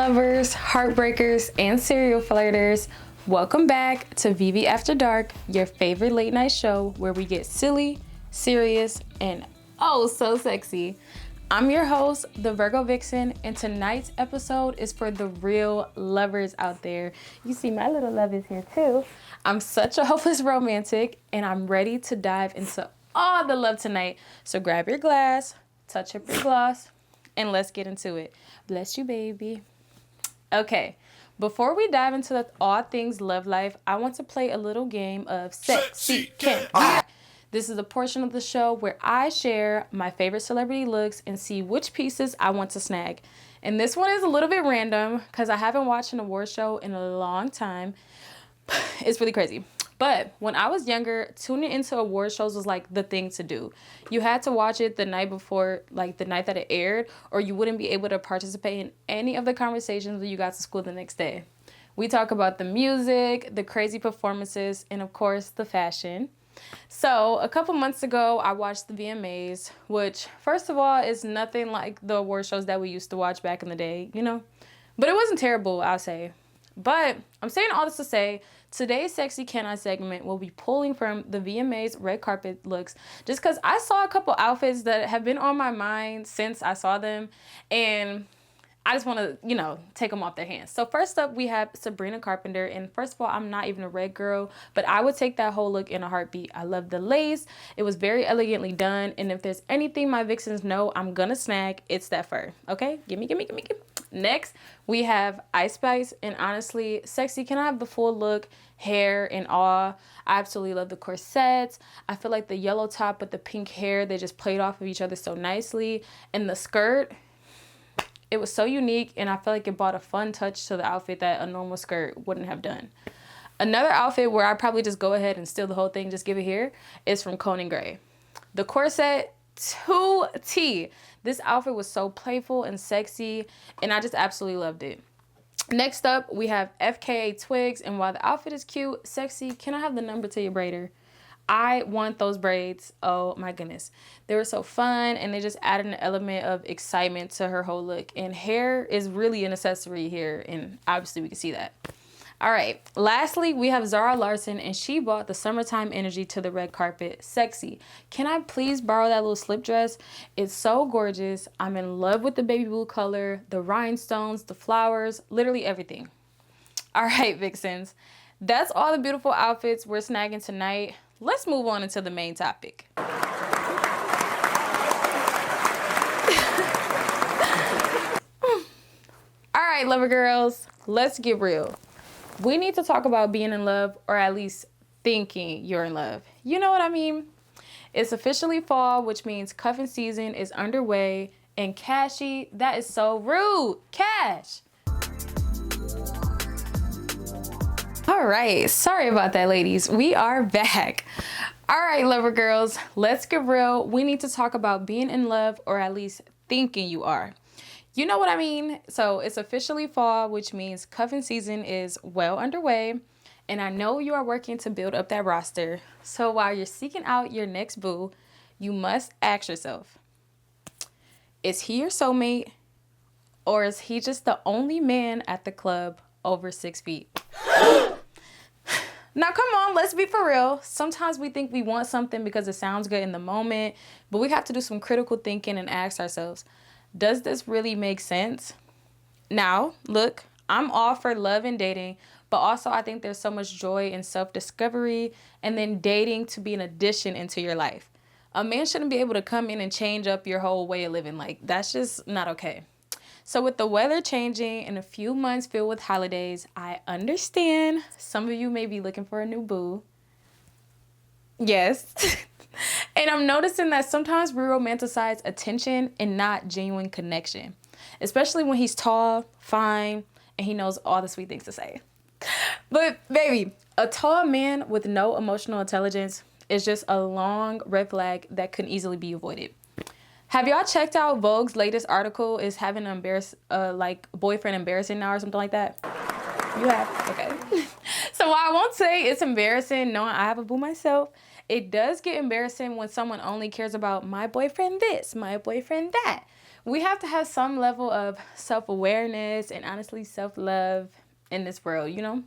lovers, heartbreakers, and serial flirters. Welcome back to Vivi After Dark, your favorite late night show where we get silly, serious, and oh so sexy. I'm your host, the Virgo Vixen, and tonight's episode is for the real lovers out there. You see my little love is here too. I'm such a hopeless romantic, and I'm ready to dive into all the love tonight. So grab your glass, touch up your gloss, and let's get into it. Bless you, baby. Okay, before we dive into all things love life, I want to play a little game of Sexy Can I. This is a portion of the show where I share my favorite celebrity looks and see which pieces I want to snag. And this one is a little bit random because I haven't watched an award show in a long time. It's really crazy. But when I was younger, tuning into award shows was like the thing to do. You had to watch it the night before, like the night that it aired, or you wouldn't be able to participate in any of the conversations when you got to school the next day. We talk about the music, the crazy performances, and of course, the fashion. So a couple months ago, I watched the VMAs, which first of all is nothing like the award shows that we used to watch back in the day, you know? But it wasn't terrible, I'll say. But I'm saying all this to say, today's Sexy Can I segment will be pulling from the VMA's red carpet looks just because I saw a couple outfits that have been on my mind since I saw them, and I just want to, take them off their hands. So first up, we have Sabrina Carpenter, and first of all, I'm not even a red girl, but I would take that whole look in a heartbeat. I love the lace. It was very elegantly done, and if there's anything my vixens know I'm gonna snag, it's that fur, okay? Gimme. Next, we have Ice Spice, and honestly, Sexy Can I have the full look, hair and all. I absolutely love the corsets. I feel like the yellow top with the pink hair, they just played off of each other so nicely. And the skirt, it was so unique, and I feel like it brought a fun touch to the outfit that a normal skirt wouldn't have done. Another outfit where I probably just go ahead and steal the whole thing, just give it here, is from Conan Gray. The corset to T. This outfit was so playful and sexy, and I just absolutely loved it. Next up, we have FKA Twigs, and while the outfit is cute, sexy, can I have the number to your braider? I want those braids. Oh my goodness. They were so fun, and they just added an element of excitement to her whole look. And hair is really an accessory here, and obviously we can see that. All right, lastly, we have Zara Larsson, and she brought the summertime energy to the red carpet. Sexy. Can I please borrow that little slip dress? It's so gorgeous. I'm in love with the baby blue color, the rhinestones, the flowers, literally everything. All right, vixens. That's all the beautiful outfits we're snagging tonight. Let's move on into the main topic. All right, lover girls, let's get real. We need to talk about being in love, or at least thinking you're in love. You know what I mean? It's officially fall, which means cuffing season is underway. And Cashy, that is so rude. Cash. All right, sorry about that, ladies. We are back. All right, lover girls, let's get real. We need to talk about being in love, or at least thinking you are. You know what I mean? So it's officially fall, which means cuffing season is well underway. And I know you are working to build up that roster. So while you're seeking out your next boo, you must ask yourself, is he your soulmate, or is he just the only man at the club over 6 feet? Now, come on, let's be for real. Sometimes we think we want something because it sounds good in the moment, but we have to do some critical thinking and ask ourselves, does this really make sense? Now, look, I'm all for love and dating, but also I think there's so much joy in self-discovery and then dating to be an addition into your life. A man shouldn't be able to come in and change up your whole way of living. Like, that's just not okay. So with the weather changing and a few months filled with holidays, I understand some of you may be looking for a new boo. Yes. And I'm noticing that sometimes we romanticize attention and not genuine connection, especially when he's tall, fine, and he knows all the sweet things to say. But baby, a tall man with no emotional intelligence is just a long red flag that could easily be avoided. Have y'all checked out Vogue's latest article, is having an boyfriend embarrassing now or something like that? You have? Okay. So while I won't say it's embarrassing knowing I have a boo myself, it does get embarrassing when someone only cares about my boyfriend this, my boyfriend that. we have to have some level of self-awareness and honestly self-love in this world, you know?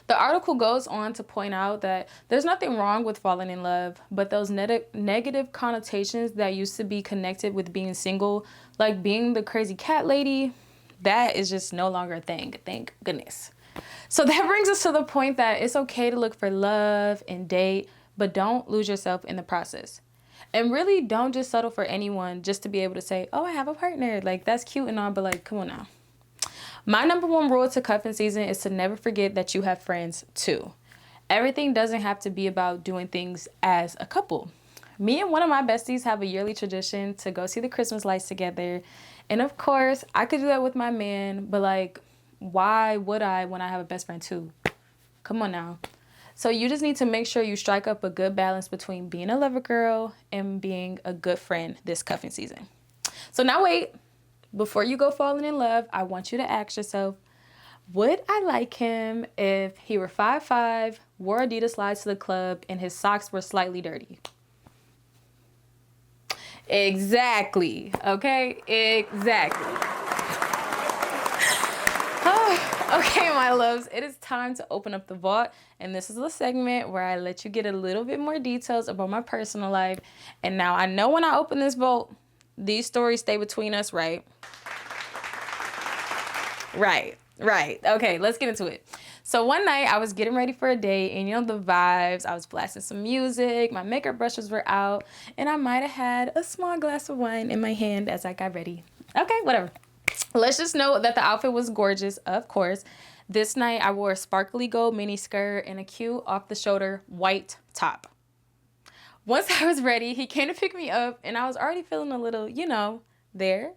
The article goes on to point out that there's nothing wrong with falling in love, but those negative connotations that used to be connected with being single, like being the crazy cat lady, that is just no longer a thing. Thank goodness. So that brings us to the point that it's okay to look for love and date, but don't lose yourself in the process. And really don't just settle for anyone just to be able to say, oh, I have a partner. Like, that's cute and all, but like, come on now. My number one rule to cuffing season is to never forget that you have friends too. Everything doesn't have to be about doing things as a couple. Me and one of my besties have a yearly tradition to go see the Christmas lights together. And of course, I could do that with my man, but like, why would I when I have a best friend too? Come on now. So you just need to make sure you strike up a good balance between being a lover girl and being a good friend this cuffing season. So now wait. Before you go falling in love, I want you to ask yourself, would I like him if he were 5'5", wore Adidas slides to the club, and his socks were slightly dirty? Exactly. Okay? Exactly. Okay, my loves, it is time to open up the vault, and this is the segment where I let you get a little bit more details about my personal life. And now I know when I open this vault, these stories stay between us, right? Right. Okay, let's get into it. So one night I was getting ready for a date, and you know the vibes. I was blasting some music, my makeup brushes were out, and I might have had a small glass of wine in my hand as I got ready. Okay, whatever. Let's just note that the outfit was gorgeous, of course. This night I wore a sparkly gold mini skirt and a cute off-the-shoulder white top. Once I was ready, he came to pick me up, and I was already feeling a little, you know, there.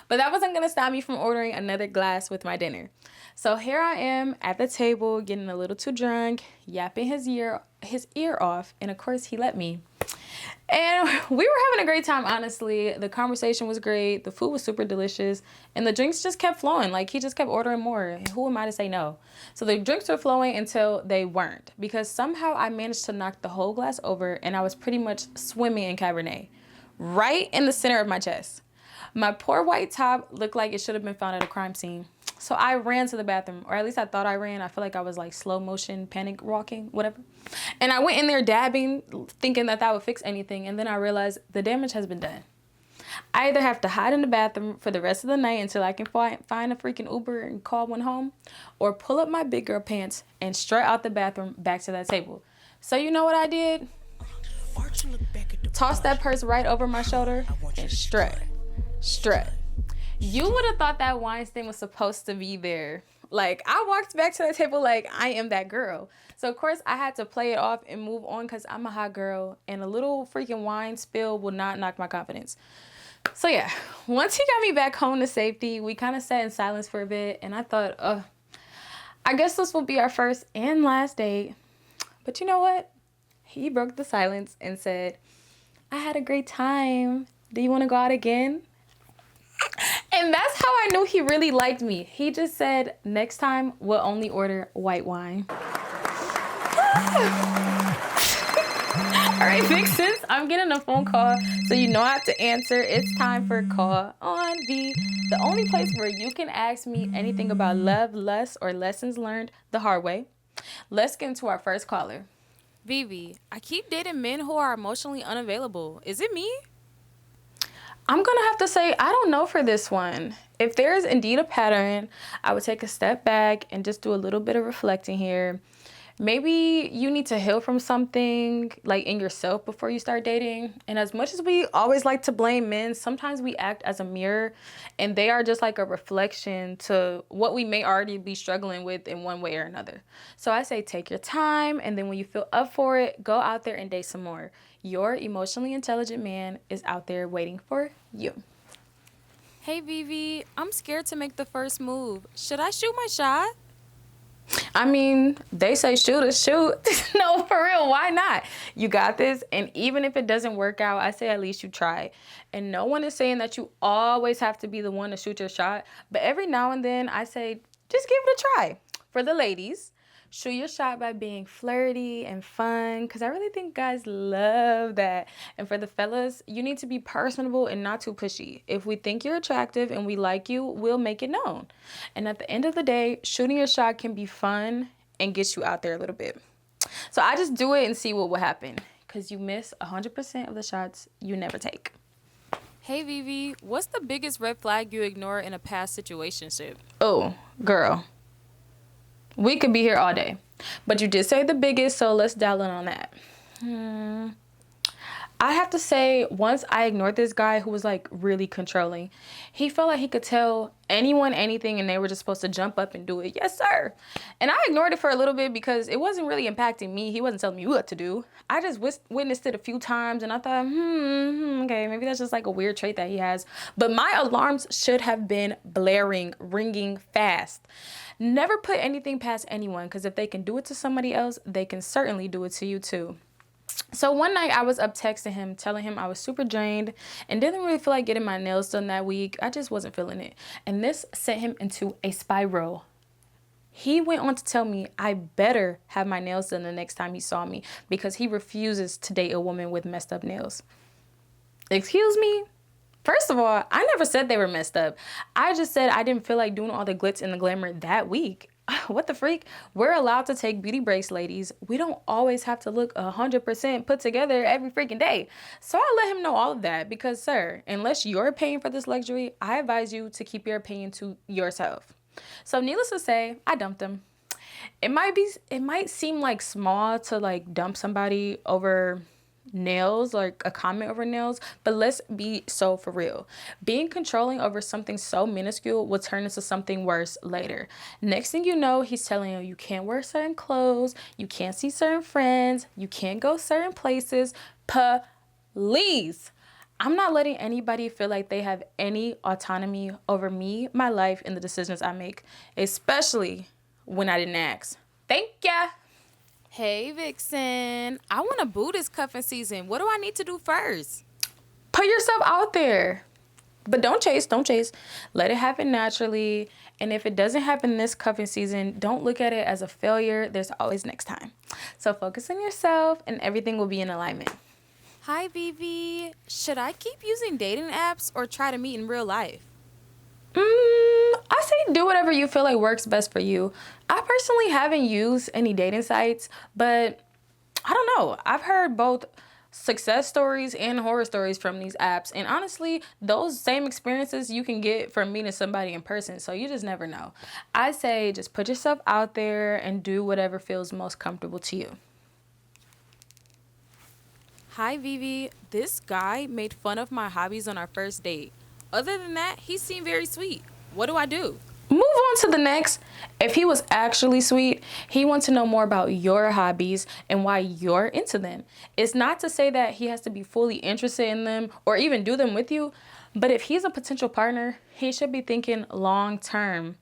But that wasn't going to stop me from ordering another glass with my dinner. So here I am at the table, getting a little too drunk, yapping his ear off, and of course he let me. And we were having a great time, honestly. The conversation was great, the food was super delicious, and the drinks just kept flowing. Like, he just kept ordering more. Who am I to say no? So the drinks were flowing until they weren't, because somehow I managed to knock the whole glass over, and I was pretty much swimming in Cabernet, right in the center of my chest. My poor white top looked like it should have been found at a crime scene. So I ran to the bathroom, or at least I thought I ran. I feel like I was like slow motion panic walking, whatever. And I went in there dabbing, thinking that would fix anything. And then I realized the damage has been done. I either have to hide in the bathroom for the rest of the night until I can find a freaking Uber and call one home, or pull up my big girl pants and strut out the bathroom back to that table. So you know what I did? Toss that purse right over my shoulder and strut. You would have thought that Weinstein was supposed to be there. Like, I walked back to the table like I am that girl. So, of course, I had to play it off and move on because I'm a hot girl, and a little freaking wine spill will not knock my confidence. So, yeah, once he got me back home to safety, we kind of sat in silence for a bit, and I thought, I guess this will be our first and last date. But you know what? He broke the silence and said, I had a great time. Do you want to go out again? And that's how I knew he really liked me. He just said, next time we'll only order white wine. All right, Vixens, I'm getting a phone call, so you know I have to answer. It's time for Call on V, the only place where you can ask me anything about love, lust, or lessons learned the hard way. Let's get into our first caller. Vivi, I keep dating men who are emotionally unavailable. Is it me? I'm going to have to say, I don't know for this one. If there is indeed a pattern, I would take a step back and just do a little bit of reflecting here. Maybe you need to heal from something like in yourself before you start dating. And as much as we always like to blame men, sometimes we act as a mirror, and they are just like a reflection to what we may already be struggling with in one way or another. So I say take your time, and then when you feel up for it, go out there and date some more. Your emotionally intelligent man is out there waiting for you. Hey, Vivi, I'm scared to make the first move. Should I shoot my shot? I mean, they say shoot. No, for real, why not? You got this, and even if it doesn't work out, I say at least you try. And no one is saying that you always have to be the one to shoot your shot, but every now and then I say just give it a try. For the ladies, Shoot your shot by being flirty and fun, because I really think guys love that. And for the fellas, you need to be personable and not too pushy. If we think you're attractive and we like you, we'll make it known. And at the end of the day, shooting your shot can be fun and get you out there a little bit. So I just do it and see what will happen, because you miss 100% of the shots you never take. Hey Vivi, what's the biggest red flag you ignore in a past situationship? Oh, girl. We could be here all day. But you did say the biggest, so let's dial in on that. I have to say, once I ignored this guy who was like really controlling. He felt like he could tell anyone anything and they were just supposed to jump up and do it. Yes, sir. And I ignored it for a little bit because it wasn't really impacting me. He wasn't telling me what to do. I just witnessed it a few times and I thought, okay, maybe that's just like a weird trait that he has. But my alarms should have been blaring, ringing fast. Never put anything past anyone, because if they can do it to somebody else, they can certainly do it to you too. So one night I was up texting him, telling him I was super drained and didn't really feel like getting my nails done that week. I just wasn't feeling it. And this sent him into a spiral. He went on to tell me I better have my nails done the next time he saw me, because he refuses to date a woman with messed up nails. Excuse me? First of all, I never said they were messed up. I just said I didn't feel like doing all the glitz and the glamour that week. What the freak? We're allowed to take beauty breaks, ladies. We don't always have to look 100% put together every freaking day. So I let him know all of that because, sir, unless you're paying for this luxury, I advise you to keep your opinion to yourself. So needless to say, I dumped him. It might seem like small to like dump somebody over nails, like a comment over nails, but let's be so for real. Being controlling over something so minuscule will turn into something worse later. Next thing you know, he's telling you you can't wear certain clothes, you can't see certain friends, you can't go certain places. Please. I'm not letting anybody feel like they have any autonomy over me, my life, and the decisions I make, especially when I didn't ask. Thank ya. Hey Vixen, I want to boo this cuffing season. What do I need to do first? Put yourself out there. But don't chase. Let it happen naturally. And if it doesn't happen this cuffing season, don't look at it as a failure. There's always next time. So focus on yourself and everything will be in alignment. Hi Vivi, should I keep using dating apps or try to meet in real life? I say do whatever you feel like works best for you. I personally haven't used any dating sites, but I don't know. I've heard both success stories and horror stories from these apps. And honestly, those same experiences you can get from meeting somebody in person. So you just never know. I say just put yourself out there and do whatever feels most comfortable to you. Hi Vivi, this guy made fun of my hobbies on our first date. Other than that, he seemed very sweet. What do I do? Move on to the next. If he was actually sweet, he wants to know more about your hobbies and why you're into them. It's not to say that he has to be fully interested in them or even do them with you, but if he's a potential partner, he should be thinking long term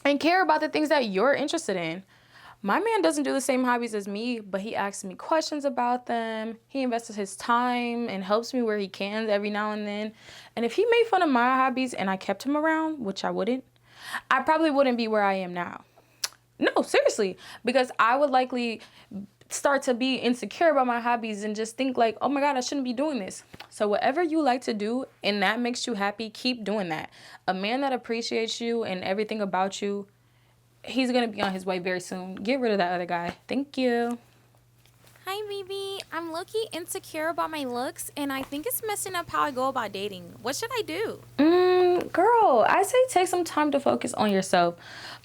and care about the things that you're interested in. My man doesn't do the same hobbies as me, but he asks me questions about them. He invests his time and helps me where he can every now and then. And if he made fun of my hobbies and I kept him around, which I wouldn't, I probably wouldn't be where I am now. No, seriously, because I would likely start to be insecure about my hobbies and just think like, oh my God, I shouldn't be doing this. So whatever you like to do and that makes you happy, keep doing that. A man that appreciates you and everything about you, he's going to be on his way very soon. Get rid of that other guy. Thank you. Hi Vivi, I'm low-key insecure about my looks and I think it's messing up how I go about dating. What should I do? Girl, I say take some time to focus on yourself.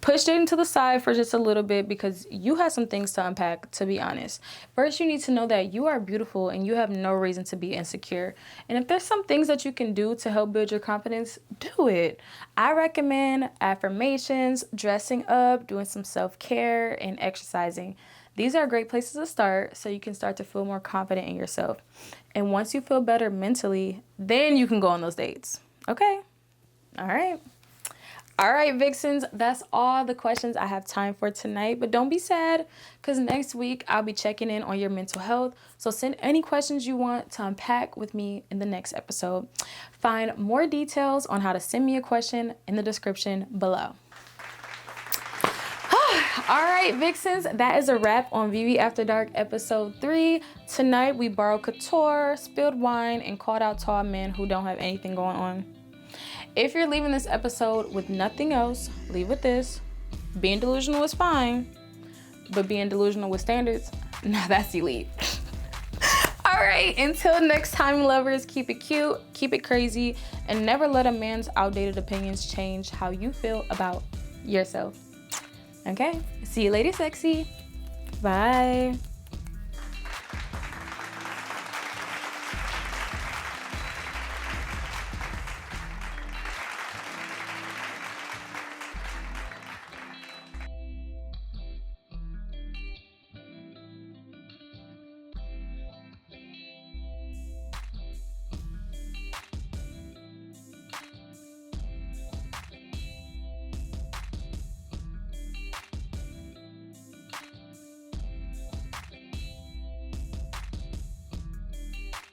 Push dating to the side for just a little bit because you have some things to unpack, to be honest. First, you need to know that you are beautiful and you have no reason to be insecure. And if there's some things that you can do to help build your confidence, do it. I recommend affirmations, dressing up, doing some self-care, and exercising. These are great places to start so you can start to feel more confident in yourself. And once you feel better mentally, then you can go on those dates. Okay? All right, Vixens, that's all the questions I have time for tonight. But don't be sad, because next week I'll be checking in on your mental health. So send any questions you want to unpack with me in the next episode. Find more details on how to send me a question in the description below. All right, Vixens, that is a wrap on Vivi After Dark episode 3. Tonight, we borrowed couture, spilled wine, and called out tall men who don't have anything going on. If you're leaving this episode with nothing else, leave with this. Being delusional is fine, but being delusional with standards, nah, that's elite. All right, until next time, lovers, keep it cute, keep it crazy, and never let a man's outdated opinions change how you feel about yourself. Okay, see you later, sexy. Bye.